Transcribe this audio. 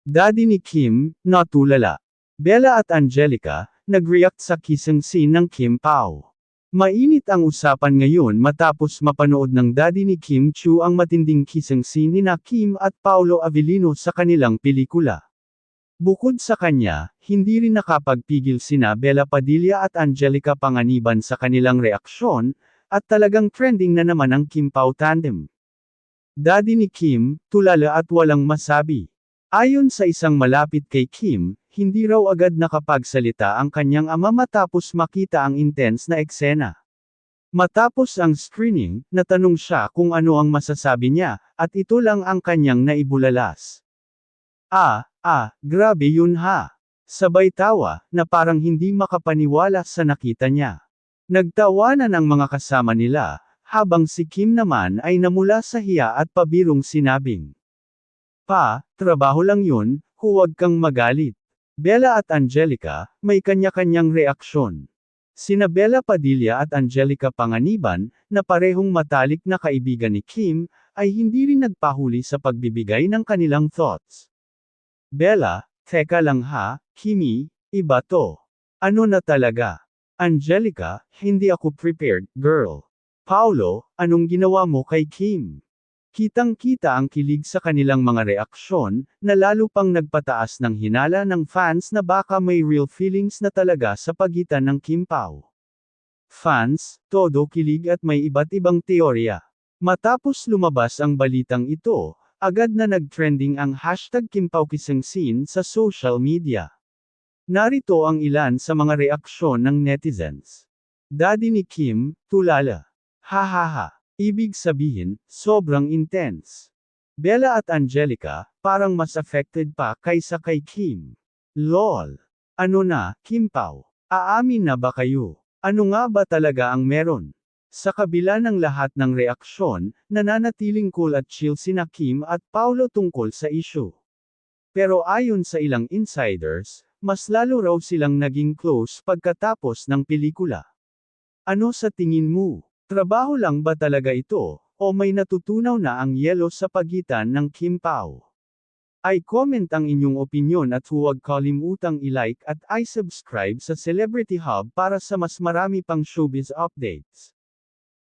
Daddy ni Kim, natulala. Bella at Angelica, nag-react sa kissing scene ng Kim Pao. Mainit ang usapan ngayon matapos mapanood ng daddy ni Kim Chu ang matinding kissing scene nina Kim at Paolo Avellino sa kanilang pelikula. Bukod sa kanya, hindi rin nakapagpigil sina Bella Padilla at Angelica Panganiban sa kanilang reaksyon, at talagang trending na naman ang Kim Pao tandem. Daddy ni Kim, tulala at walang masabi. Ayon sa isang malapit kay Kim, hindi raw agad nakapagsalita ang kanyang ama matapos makita ang intense na eksena. Matapos ang screening, natanong siya kung ano ang masasabi niya, at ito lang ang kanyang naibulalas. Grabe yun ha. Sabay tawa, na parang hindi makapaniwala sa nakita niya. Nagtawanan ang mga kasama nila, habang si Kim naman ay namula sa hiya at pabirong sinabing, trabaho lang yun, huwag kang magalit. Bella at Angelica, may kanya-kanyang reaksyon. Sina Bella Padilla at Angelica Panganiban, na parehong matalik na kaibigan ni Kim, ay hindi rin nagpahuli sa pagbibigay ng kanilang thoughts. Bella, teka lang ha, Kimi, iba to. Ano na talaga? Angelica, hindi ako prepared, girl. Paolo, anong ginawa mo kay Kim? Kitang-kita ang kilig sa kanilang mga reaksyon, na lalo pang nagpataas ng hinala ng fans na baka may real feelings na talaga sa pagitan ng Kim Pao. Fans, todo kilig at may iba't ibang teorya. Matapos lumabas ang balitang ito, agad na nag-trending ang hashtag #KimPaoKissingScene sa social media. Narito ang ilan sa mga reaksyon ng netizens. Daddy ni Kim, tulala. Hahaha. Ibig sabihin, sobrang intense. Bella at Angelica, parang mas affected pa kaysa kay Kim. LOL. Ano na, Kim Pao? Aamin na ba kayo? Ano nga ba talaga ang meron? Sa kabila ng lahat ng reaksyon, nananatiling cool at chill sina Kim at Paolo tungkol sa issue. Pero ayon sa ilang insiders, mas lalo raw silang naging close pagkatapos ng pelikula. Ano sa tingin mo? Trabaho lang ba talaga ito, o may natutunaw na ang yelo sa pagitan ng Kim Pao? I-comment ang inyong opinyon at huwag kalimutang i-like at i-subscribe sa Celebrity Hub para sa mas marami pang showbiz updates.